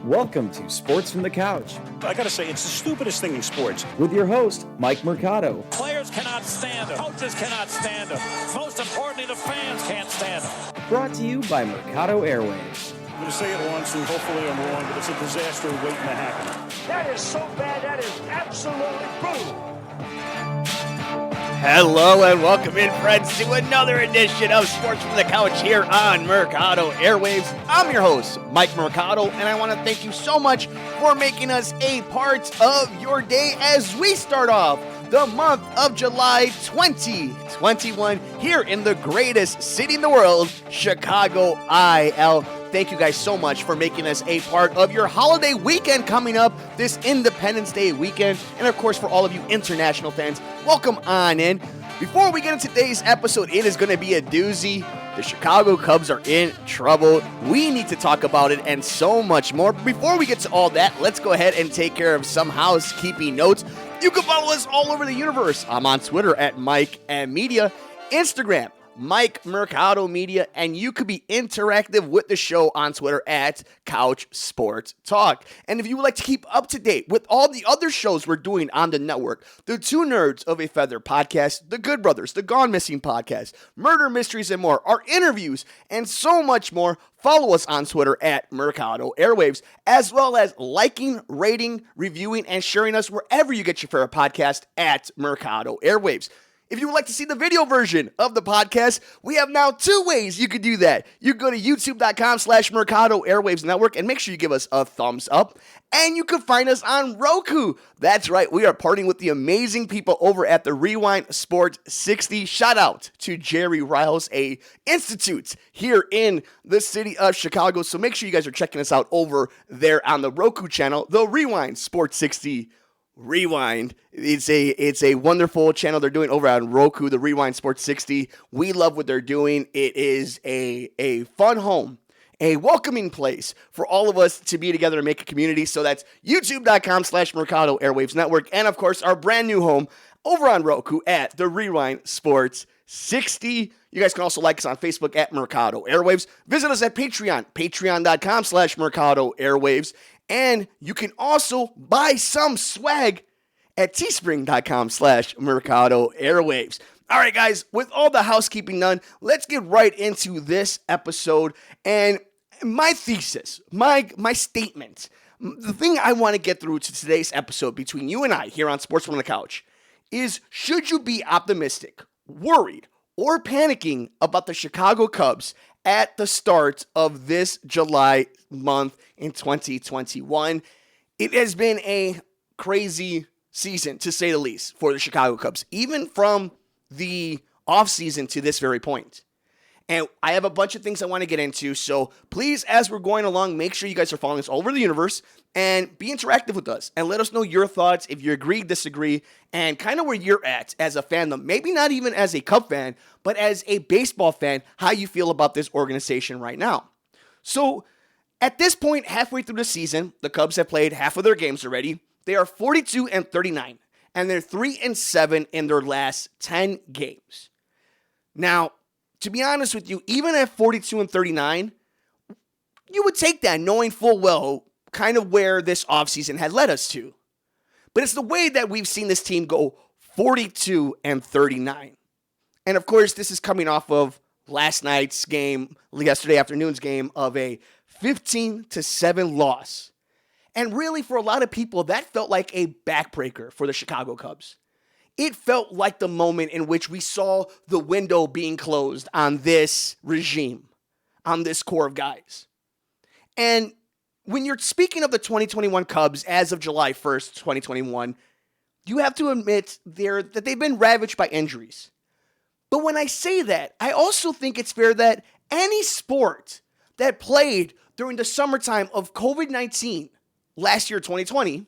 Welcome to Sports from the Couch. I gotta say, it's the stupidest thing in sports. With your host, Mike Mercado. Players cannot stand him. Coaches cannot stand him. Most importantly, the fans can't stand him. Brought to you by Mercado Airwaves. I'm gonna say it once, and hopefully I'm wrong, but it's a disaster waiting to happen. That is so bad, that is absolutely brutal. Hello and welcome in, friends, to another edition of Sports from the Couch here on Mercado Airwaves. I'm your host, Mike Mercado, and I want to thank you so much for making us a part of your day as we start off the month of July 2021 here in the greatest city in the world, Chicago, IL. Thank you guys so much for making us a part of your holiday weekend coming up this Independence Day weekend. And of course, for all of you international fans, welcome on in. Before we get into today's episode, it is going to be a doozy. The Chicago Cubs are in trouble. We need to talk about it and so much more. Before we get to all that, let's go ahead and take care of some housekeeping notes. You can follow us all over the universe. I'm on Twitter at Mike and Media, Instagram, Mike Mercado Media, and you could be interactive with the show on Twitter at Couch Sports Talk. And if you would like to keep up to date with all the other shows we're doing on the network, the Two Nerds of a Feather podcast, the Good Brothers, the Gone Missing podcast, Murder Mysteries and more, our interviews, and so much more, follow us on Twitter at Mercado Airwaves, as well as liking, rating, reviewing, and sharing us wherever you get your favorite podcast at Mercado Airwaves. If you would like to see the video version of the podcast, we have now two ways you could do that. You can go to youtube.com/Mercado Airwaves Network and make sure you give us a thumbs up. And you can find us on Roku. That's right, we are partnering with the amazing people over at the Rewind Sport 60. Shout out to Jerry Riles, a institute here in the city of Chicago. So make sure you guys are checking us out over there on the Roku channel, the Rewind Sport 60. Rewind. It's a wonderful channel they're doing over on Roku, the Rewind Sports 60. We love what they're doing. It is a fun home, a welcoming place for all of us to be together and make a community. So that's youtube.com/Mercado Airwaves Network. And of course, our brand new home over on Roku at the Rewind Sports 60. You guys can also like us on Facebook at Mercado Airwaves. Visit us at Patreon, patreon.com/Mercado Airwaves. And you can also buy some swag at teespring.com/Mercado Airwaves. All right, guys, with all the housekeeping done, let's get right into this episode. And my thesis, my statement, the thing I want to get through to today's episode between you and I here on Sports from the Couch is, should you be optimistic, worried, or panicking about the Chicago Cubs at the start of this July month in 2021? It has been a crazy season, to say the least, for the Chicago Cubs, even from the offseason to this very point. And I have a bunch of things I want to get into, so please, as we're going along, make sure you guys are following us all over the universe and be interactive with us and let us know your thoughts, if you agree, disagree, and kind of where you're at as a fandom. Maybe not even as a Cub fan, but as a baseball fan, how you feel about this organization right now. So at this point, halfway through the season, the Cubs have played half of their games already. They are 42-39, and they're 3-7 in their last 10 games. Now, to be honest with you, even at 42-39, you would take that knowing full well kind of where this offseason had led us to. But it's the way that we've seen this team go 42-39. And of course, this is coming off of last night's game, yesterday afternoon's game, of a 15-7 loss. And really, for a lot of people, that felt like a backbreaker for the Chicago Cubs. It felt like the moment in which we saw the window being closed on this regime, on this core of guys. And when you're speaking of the 2021 Cubs as of July 1st, 2021, you have to admit that they've been ravaged by injuries. But when I say that, I also think it's fair that any sport that played during the summertime of COVID-19 last year, 2020,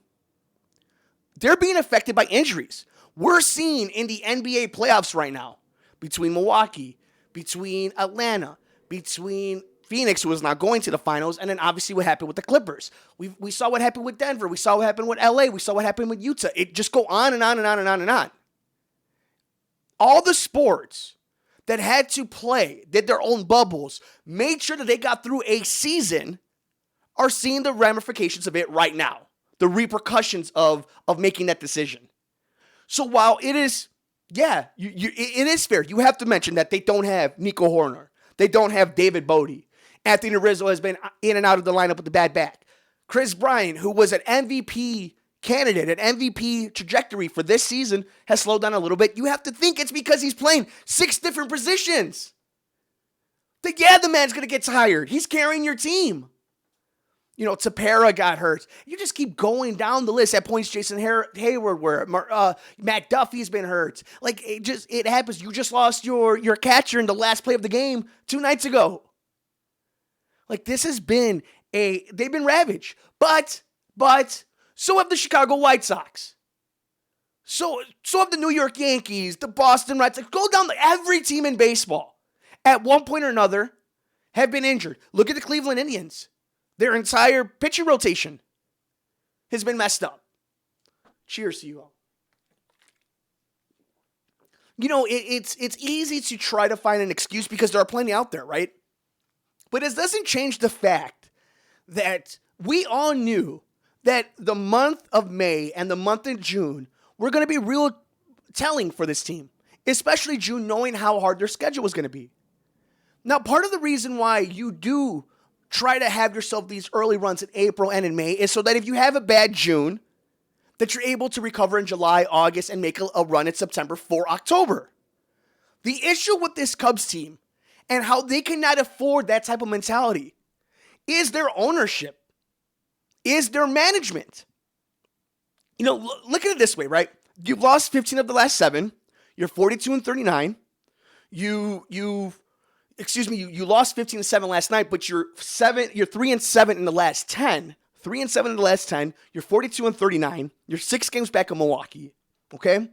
they're being affected by injuries. We're seeing in the NBA playoffs right now, between Milwaukee, between Atlanta, between Phoenix, who was not going to the finals, and then obviously what happened with the Clippers. We saw what happened with Denver. We saw what happened with LA. We saw what happened with Utah. It just go on and on and on and on and on. All the sports that had to play, did their own bubbles, made sure that they got through a season, are seeing the ramifications of it right now, the repercussions of making that decision. So while it is, it is fair. You have to mention that they don't have Nico Horner. They don't have David Bodie. Anthony Rizzo has been in and out of the lineup with a bad back. Chris Bryant, who was an MVP candidate, an MVP trajectory for this season, has slowed down a little bit. You have to think it's because he's playing 6 different positions. The man's going to get tired. He's carrying your team. Tapera got hurt. You just keep going down the list. At points, Jason Hayward, where Matt Duffy's been hurt. It happens. You just lost your catcher in the last play of the game 2 nights ago. This has been they've been ravaged. But so have the Chicago White Sox. So have the New York Yankees, the Boston Red Sox. Go down every team in baseball at one point or another have been injured. Look at the Cleveland Indians. Their entire pitching rotation has been messed up. Cheers to you all. It's easy to try to find an excuse because there are plenty out there, right? But it doesn't change the fact that we all knew that the month of May and the month of June were going to be real telling for this team, especially June, knowing how hard their schedule was going to be. Now, part of the reason why you do try to have yourself these early runs in April and in May is so that if you have a bad June, that you're able to recover in July, August, and make a run in September for October. The issue with this Cubs team and how they cannot afford that type of mentality is their ownership, is their management. Look at it this way, right? You've lost 15 of the last 7. You're 42-39. You lost 15-7 last night, but you're 3-7 in the last 10. 3-7 in the last 10. You're 42-39. You're 6 games back in Milwaukee. Okay?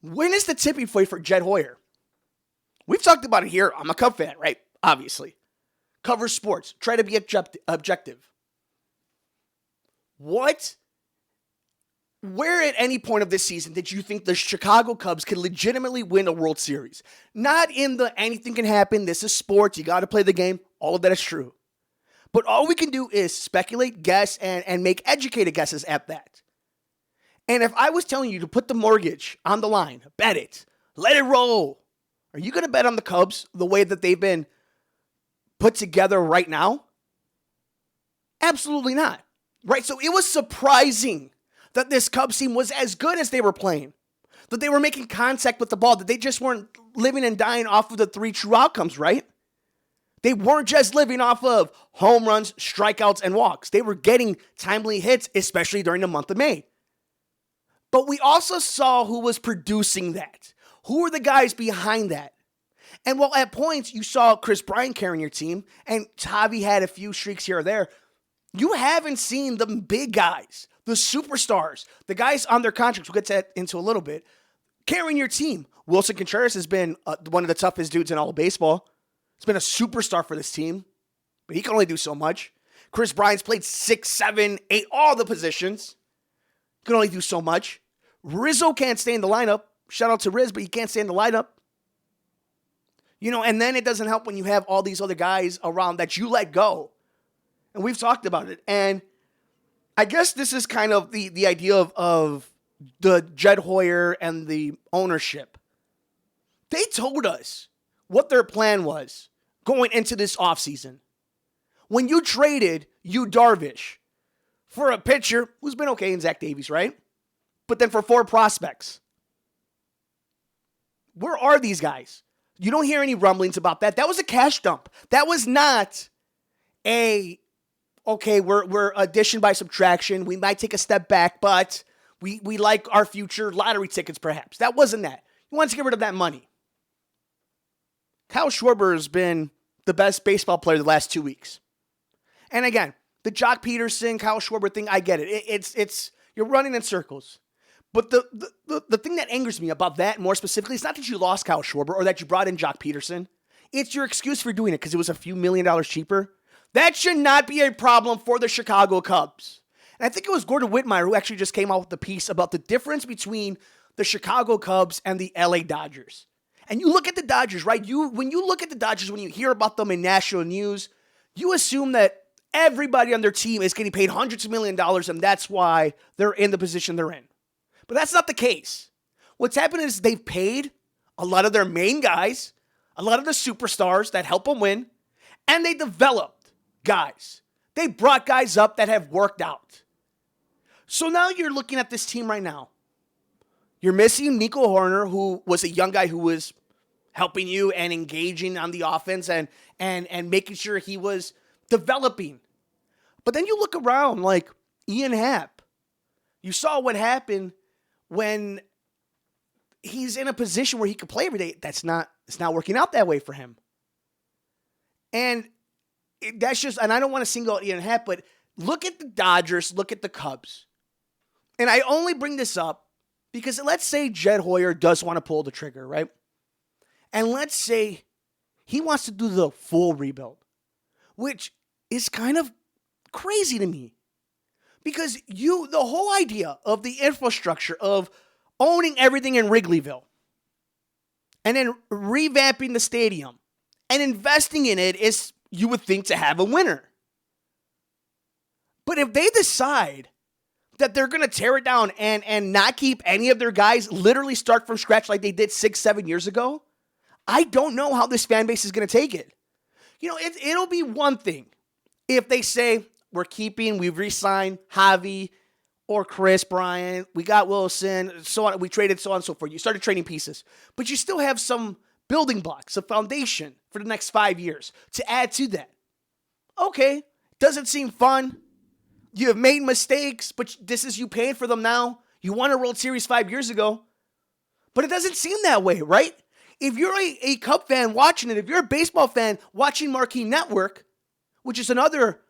When is the tipping point for Jed Hoyer? We've talked about it here. I'm a Cub fan, right? Obviously. Cover sports. Try to be objective. Where at any point of this season did you think the Chicago Cubs could legitimately win a World Series? Not in the anything can happen, this is sports, you got to play the game. All of that is true. But all we can do is speculate, guess, and make educated guesses at that. And if I was telling you to put the mortgage on the line, bet it, let it roll, are you going to bet on the Cubs the way that they've been put together right now? Absolutely not. Right? So it was surprising that this Cubs team was as good as they were playing, that they were making contact with the ball, that they just weren't living and dying off of the 3 true outcomes, right? They weren't just living off of home runs, strikeouts, and walks. They were getting timely hits, especially during the month of May. But we also saw who was producing that. Who were the guys behind that? And while at points you saw Chris Bryant carrying your team, and Javi had a few streaks here or there, you haven't seen the big guys, the superstars, the guys on their contracts, we'll get to that into a little bit, carrying your team. Wilson Contreras has been one of the toughest dudes in all of baseball. He's been a superstar for this team, but he can only do so much. Chris Bryant's played 6, 7, 8, all the positions. He can only do so much. Rizzo can't stay in the lineup. Shout out to Riz, but he can't stay in the lineup. And then it doesn't help when you have all these other guys around that you let go. And we've talked about it. And I guess this is kind of the idea of the Jed Hoyer and the ownership. They told us what their plan was going into this offseason. When you traded Yu Darvish for a pitcher who's been okay in Zach Davies, right? But then for 4 prospects. Where are these guys? You don't hear any rumblings about that. That was a cash dump. That was not we're addition by subtraction. We might take a step back, but we like our future lottery tickets perhaps. That wasn't that. You wanted to get rid of that money. Kyle Schwarber has been the best baseball player the last 2 weeks. And again, the Jock Peterson, Kyle Schwarber thing, I get it. It's you're running in circles. But the thing that angers me about that more specifically is not that you lost Kyle Schwarber or that you brought in Jock Peterson. It's your excuse for doing it because it was a few $1 million cheaper. That should not be a problem for the Chicago Cubs. And I think it was Gordon Whitmire who actually just came out with a piece about the difference between the Chicago Cubs and the LA Dodgers. And you look at the Dodgers, right? When you look at the Dodgers, when you hear about them in national news, you assume that everybody on their team is getting paid hundreds of millions of dollars and that's why they're in the position they're in. But that's not the case. What's happened is they've paid a lot of their main guys, a lot of the superstars that help them win, and they developed guys. They brought guys up that have worked out. So now you're looking at this team right now. You're missing Nico Horner, who was a young guy who was helping you and engaging on the offense and making sure he was developing. But then you look around like Ian Happ. You saw what happened when he's in a position where he could play every day. It's not working out that way for him. And that's just, and I don't want to single out Ian Happ, but look at the Dodgers, look at the Cubs. And I only bring this up because let's say Jed Hoyer does want to pull the trigger, right? And let's say he wants to do the full rebuild, which is kind of crazy to me. Because the whole idea of the infrastructure of owning everything in Wrigleyville and then revamping the stadium and investing in it is, you would think, to have a winner. But if they decide that they're going to tear it down and not keep any of their guys, literally start from scratch like they did 6-7 years ago, I don't know how this fan base is going to take it. You know, it'll be one thing if they say, we've re-signed Javi or Chris Bryant, we got Wilson, so on, we traded so on and so forth. You started trading pieces, but you still have some building blocks, a foundation for the next 5 years to add to that. Okay, doesn't seem fun. You have made mistakes, but this is you paying for them now. You won a World Series 5 years ago, but it doesn't seem that way, right? If you're a Cub fan watching it, if you're a baseball fan watching Marquee Network, which is another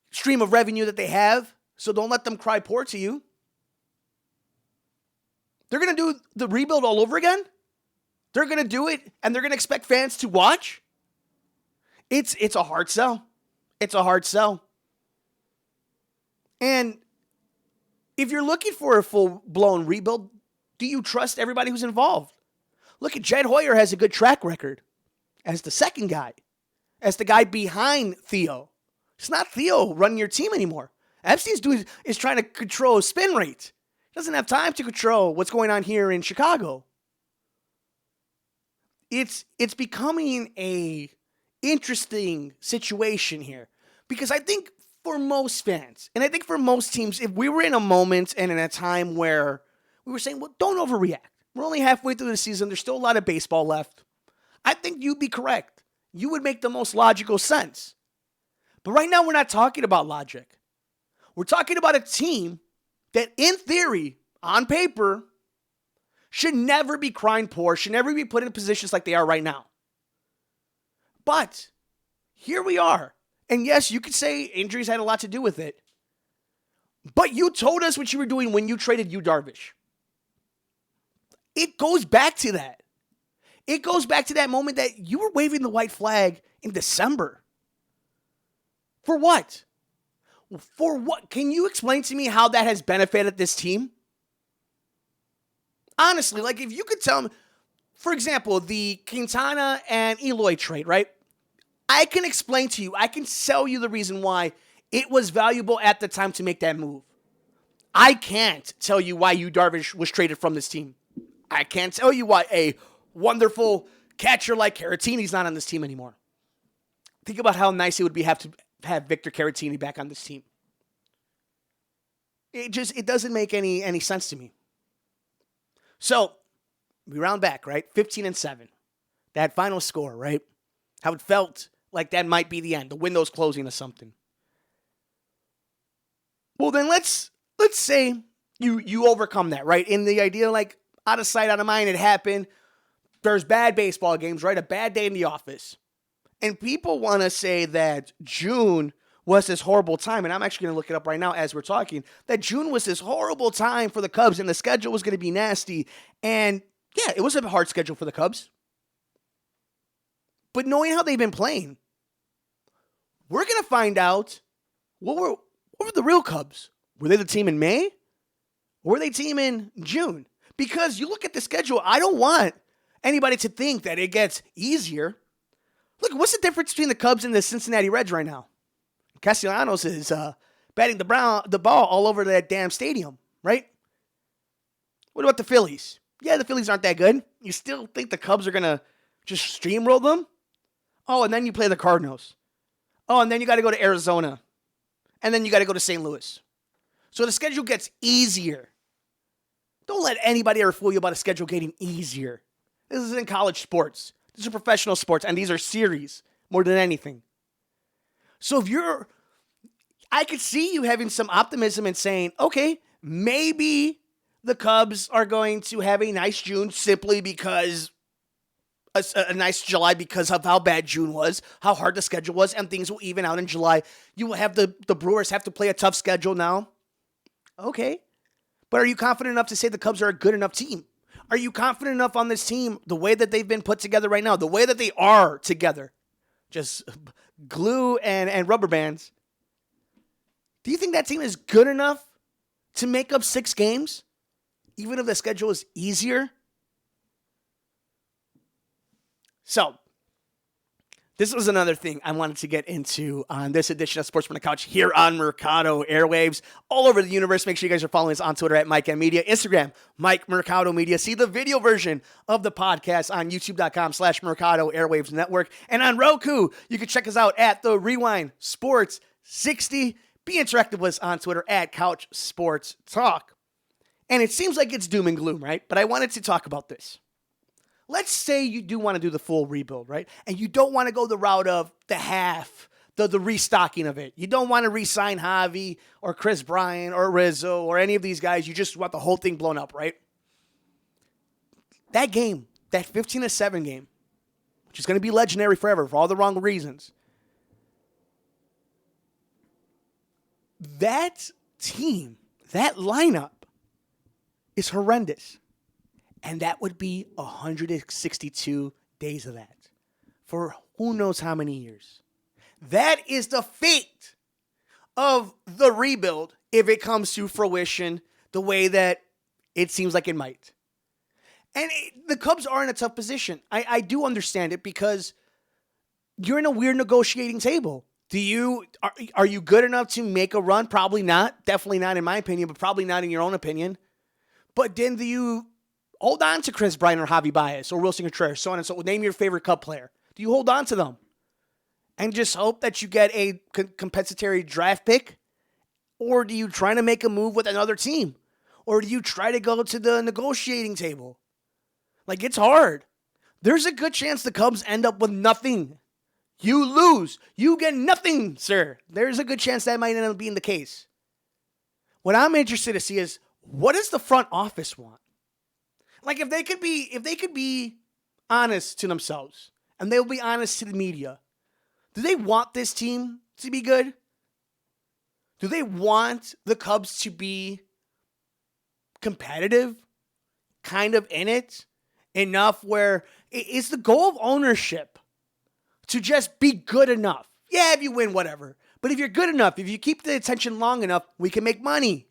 stream of revenue that they have, so don't let them cry poor to you. They're going to do the rebuild all over again? They're going to do it, and they're going to expect fans to watch? It's a hard sell. It's a hard sell. And if you're looking for a full-blown rebuild, do you trust everybody who's involved? Look at Jed Hoyer has a good track record as the second guy, as the guy behind Theo. It's not Theo running your team anymore. Epstein's is trying to control spin rate. He doesn't have time to control what's going on here in Chicago. It's becoming a interesting situation here because I think for most fans, and I think for most teams, if we were in a moment and in a time where we were saying, well, don't overreact. We're only halfway through the season. There's still a lot of baseball left. I think you'd be correct. You would make the most logical sense. But right now, we're not talking about logic. We're talking about a team that, in theory, on paper, should never be crying poor, should never be put in positions like they are right now. But here we are. And yes, you could say injuries had a lot to do with it. But you told us what you were doing when you traded Yu Darvish. It goes back to that. It goes back to that moment that you were waving the white flag in December. For what? For what? Can you explain to me how that has benefited this team? Honestly, like if you could tell me, for example, the Quintana and Eloy trade, right? I can explain to you, I can sell you the reason why it was valuable at the time to make that move. I can't tell you why Yu Darvish was traded from this team. I can't tell you why a wonderful catcher like Caratini's not on this team anymore. Think about how nice it would be to have Victor Caratini back on this team. It doesn't make any sense to me. So, we round back, right? 15-7. That final score, right? How it felt like that might be the end. The window's closing or something. Well, then let's say you overcome that, right? In the idea, like, out of sight, out of mind, it happened. There's bad baseball games, right? A bad day in the office. And people want to say that June was this horrible time, and I'm actually going to look it up right now as we're talking, that June was this horrible time for the Cubs, and the schedule was going to be nasty. And, yeah, it was a hard schedule for the Cubs. But knowing how they've been playing, we're going to find out what were the real Cubs. Were they the team in May? Or were they the team in June? Because you look at the schedule, I don't want anybody to think that it gets easier. Look, what's the difference between the Cubs and the Cincinnati Reds right now? Castellanos is batting the ball all over that damn stadium, right? What about the Phillies? Yeah, the Phillies aren't that good. You still think the Cubs are going to just steamroll them? Oh, and then you play the Cardinals. Oh, and then you got to go to Arizona. And then you got to go to St. Louis. So the schedule gets easier. Don't let anybody ever fool you about a schedule getting easier. This is in college sports. These are professional sports, and these are series more than anything. So I could see you having some optimism and saying, okay, maybe the Cubs are going to have a nice June simply because a nice July because of how bad June was, how hard the schedule was, and things will even out in July. You will have the Brewers have to play a tough schedule now. Okay. But are you confident enough to say the Cubs are a good enough team? Are you confident enough on this team, the way that they've been put together right now, the way that they are together? Just glue and rubber bands. Do you think that team is good enough to make up 6 games? Even if the schedule is easier? So, this was another thing I wanted to get into on this edition of Sports from the Couch here on Mercado Airwaves. All over the universe. Make sure you guys are following us on Twitter at Mike M Media, Instagram, Mike Mercado Media. See the video version of the podcast on youtube.com/Mercado Airwaves Network. And on Roku, you can check us out at the Rewind Sports 60. Be interactive with us on Twitter at Couch Sports Talk. And it seems like it's doom and gloom, right? But I wanted to talk about this. Let's say you do want to do the full rebuild, right? And you don't want to go the route of the half, the restocking of it. You don't want to re-sign Javi or Chris Bryant or Rizzo or any of these guys. You just want the whole thing blown up, right? That game, that 15-7 game, which is going to be legendary forever for all the wrong reasons. That team, that lineup is horrendous. And that would be 162 days of that for who knows how many years. That is the fate of the rebuild if it comes to fruition the way that it seems like it might. And the Cubs are in a tough position. I do understand it because you're in a weird negotiating table. Are you good enough to make a run? Probably not. Definitely not in my opinion, but probably not in your own opinion. But then do you hold on to Chris Bryant or Javi Baez or Wilson Contreras, so on and so on? Name your favorite Cub player. Do you hold on to them and just hope that you get a compensatory draft pick? Or do you try to make a move with another team? Or do you try to go to the negotiating table? Like, it's hard. There's a good chance the Cubs end up with nothing. You lose. You get nothing, sir. There's a good chance that might end up being the case. What I'm interested to see is, what does the front office want? Like, if they could be honest to themselves and they'll be honest to the media, do they want this team to be good? Do they want the Cubs to be competitive, kind of in it, enough where it's the goal of ownership to just be good enough? Yeah, if you win, whatever. But if you're good enough, if you keep the attention long enough, we can make money.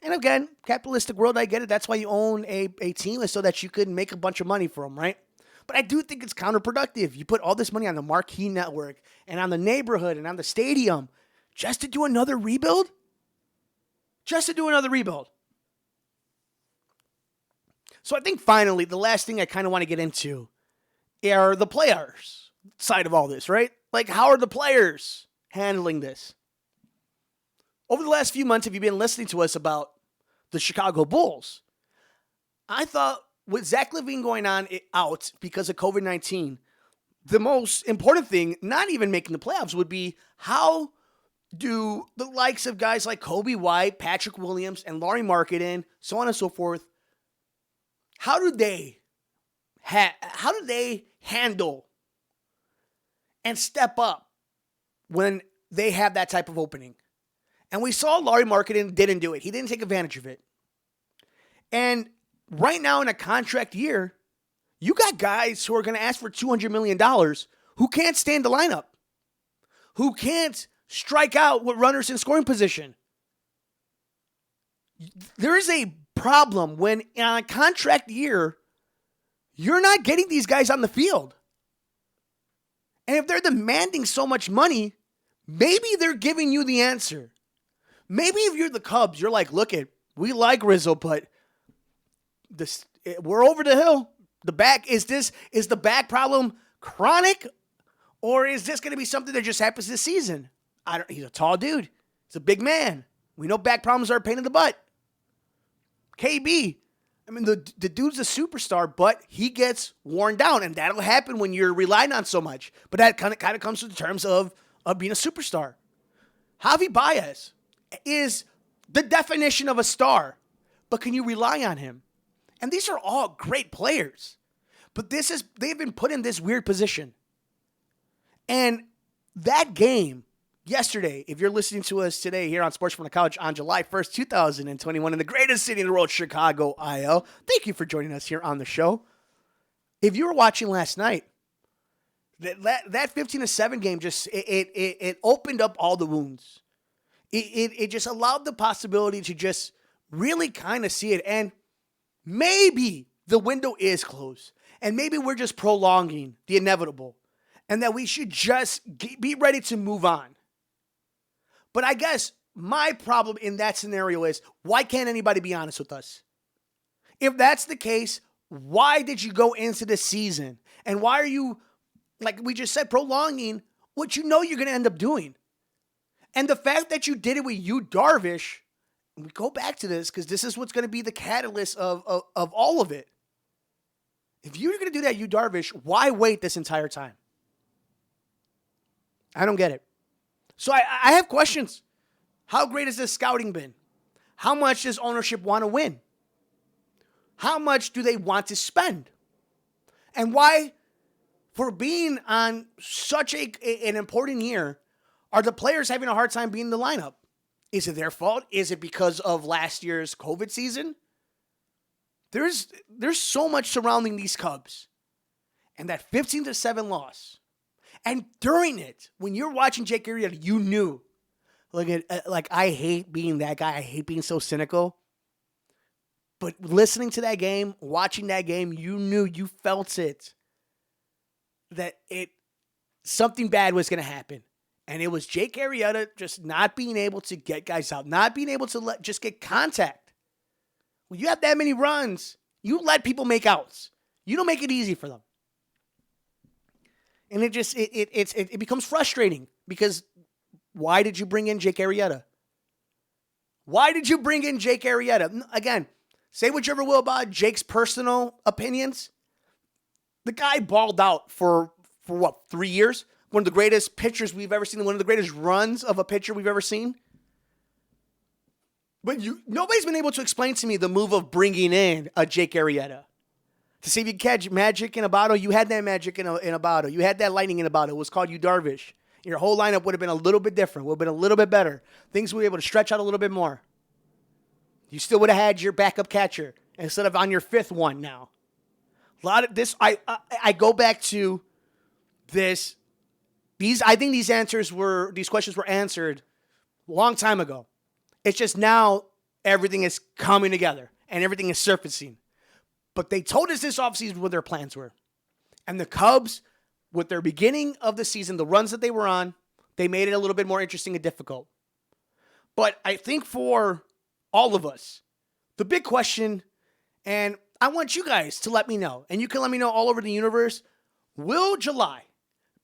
And again, capitalistic world, I get it. That's why you own a team, is so that you could make a bunch of money for them, right? But I do think it's counterproductive. You put all this money on the marquee network and on the neighborhood and on the stadium just to do another rebuild? Just to do another rebuild. So I think finally, the last thing I kind of want to get into are the players side of all this, right? Like, how are the players handling this? Over the last few months, have you been listening to us about the Chicago Bulls? I thought with Zach LaVine going out because of COVID-19, the most important thing, not even making the playoffs, would be how do the likes of guys like Kobe White, Patrick Williams, and Lauri Markkanen, so on and so forth, how do they handle and step up when they have that type of opening? And we saw Lauri Markkanen didn't do it. He didn't take advantage of it. And right now in a contract year, you got guys who are going to ask for $200 million who can't stand the lineup, who can't strike out with runners in scoring position. There is a problem when in a contract year, you're not getting these guys on the field. And if they're demanding so much money, maybe they're giving you the answer. Maybe if you're the Cubs, you're like, look, we like Rizzo, but we're over the hill. The back, is the back problem chronic, or is this going to be something that just happens this season? He's a tall dude. He's a big man. We know back problems are a pain in the butt. KB, I mean, the dude's a superstar, but he gets worn down, and that'll happen when you're relying on so much. But that kind of comes to the terms of being a superstar. Javi Baez is the definition of a star, but can you rely on him? And these are all great players, but they've been put in this weird position. And that game yesterday, if you're listening to us today here on Sports from the Couch on July 1st, 2021, in the greatest city in the world, Chicago, IL, thank you for joining us here on the show. If you were watching last night, that 15-7 game just it opened up all the wounds. It just allowed the possibility to just really kind of see it. And maybe the window is closed. And maybe we're just prolonging the inevitable. And that we should just be ready to move on. But I guess my problem in that scenario is, why can't anybody be honest with us? If that's the case, why did you go into the season? And why are you, like we just said, prolonging what you know you're going to end up doing? And the fact that you did it with Yu Darvish, and we go back to this because this is what's going to be the catalyst of all of it. If you're going to do that, Yu Darvish, why wait this entire time? I don't get it. So I have questions. How great has this scouting been? How much does ownership want to win? How much do they want to spend? And why, for being on such an important year, are the players having a hard time being in the lineup? Is it their fault? Is it because of last year's COVID season? There's so much surrounding these Cubs. And that 15-7 loss. And during it, when you're watching Jake Arrieta, you knew. Like, I hate being that guy. I hate being so cynical. But listening to that game, watching that game, you knew, you felt it. That something bad was going to happen. And it was Jake Arrieta just not being able to get guys out. Not being able to just get contact. When you have that many runs, you let people make outs. You don't make it easy for them. And it becomes frustrating because why did you bring in Jake Arrieta? Why did you bring in Jake Arrieta? Again, say whichever will about Jake's personal opinions. The guy balled out for what, 3 years? One of the greatest pitchers we've ever seen. One of the greatest runs of a pitcher we've ever seen. But nobody's been able to explain to me the move of bringing in a Jake Arrieta. To see if you catch magic in a bottle, you had that magic in a bottle. You had that lightning in a bottle. It was called Yu Darvish. Your whole lineup would have been a little bit different. Would have been a little bit better. Things would be able to stretch out a little bit more. You still would have had your backup catcher instead of on your fifth one now. A lot of this, I go back to this. I think these questions were answered a long time ago. It's just now everything is coming together and everything is surfacing. But they told us this offseason what their plans were. And the Cubs, with their beginning of the season, the runs that they were on, they made it a little bit more interesting and difficult. But I think for all of us, the big question, and I want you guys to let me know, and you can let me know all over the universe, will July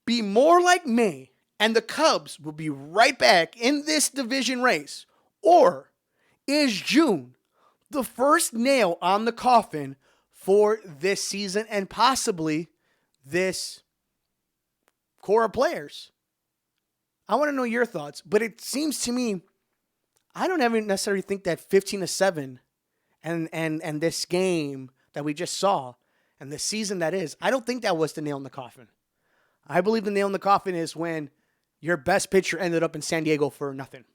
be more like May and the Cubs will be right back in this division race? Or is June the first nail on the coffin for this season and possibly this core of players? I want to know your thoughts, but it seems to me, I don't ever necessarily think that 15-7 and this game that we just saw and the season that is, I don't think that was the nail in the coffin. I believe the nail in the coffin is when your best pitcher ended up in San Diego for nothing.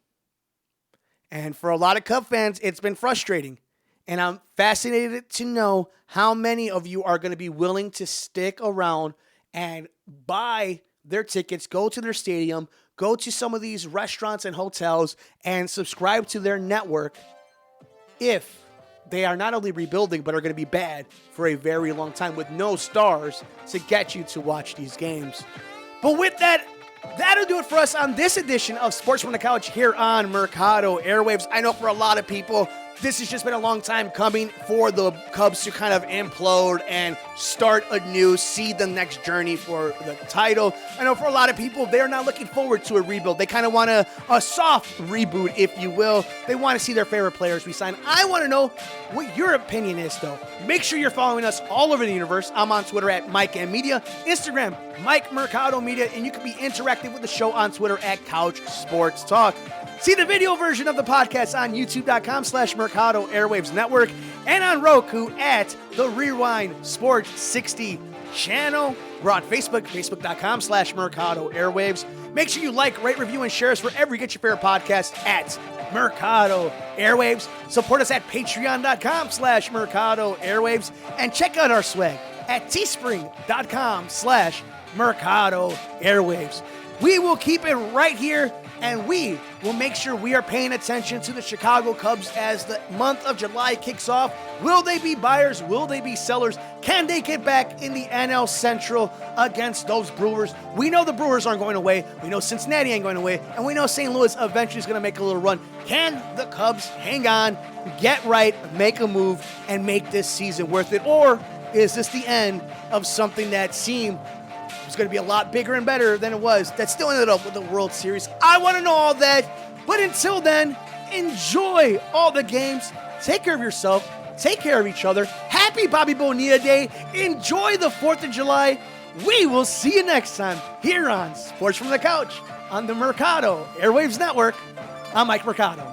And for a lot of Cub fans, it's been frustrating. And I'm fascinated to know how many of you are going to be willing to stick around and buy their tickets, go to their stadium, go to some of these restaurants and hotels, and subscribe to their network if they are not only rebuilding, but are going to be bad for a very long time with no stars to get you to watch these games. But with that, That'll do it for us on this edition of Sports from the Couch here on Mercado Airwaves. I know for a lot of people, this has just been a long time coming for the Cubs to kind of implode and start anew, see the next journey for the title. I know for a lot of people, they're not looking forward to a rebuild. They kind of want a soft reboot, if you will. They want to see their favorite players resign. I want to know what your opinion is, though. Make sure you're following us all over the universe. I'm on Twitter at Mike M Media, Instagram, Mike Mercado Media, and you can be interactive with the show on Twitter at Couch Sports Talk. See the video version of the podcast on youtube.com/Mercado Airwaves Network and on Roku at the Rewind Sports 60 channel. We're on Facebook, facebook.com/Mercado Airwaves. Make sure you like, rate, review, and share us wherever you get your favorite podcast at Mercado Airwaves. Support us at patreon.com/Mercado Airwaves and check out our swag at teespring.com/Mercado Airwaves. We will keep it right here, and we will make sure we are paying attention to the Chicago Cubs as the month of July kicks off. Will they be buyers? Will they be sellers? Can they get back in the NL Central against those Brewers? We know the Brewers aren't going away. We know Cincinnati ain't going away. And we know St. Louis eventually is going to make a little run. Can the Cubs hang on, get right, make a move, and make this season worth it? Or is this the end of something that seemed it's going to be a lot bigger and better than it was, that still ended up with the World Series? I want to know all that. But until then, enjoy all the games. Take care of yourself. Take care of each other. Happy Bobby Bonilla Day. Enjoy the 4th of July. We will see you next time here on Sports from the Couch on the Mercado Airwaves Network. I'm Mike Mercado.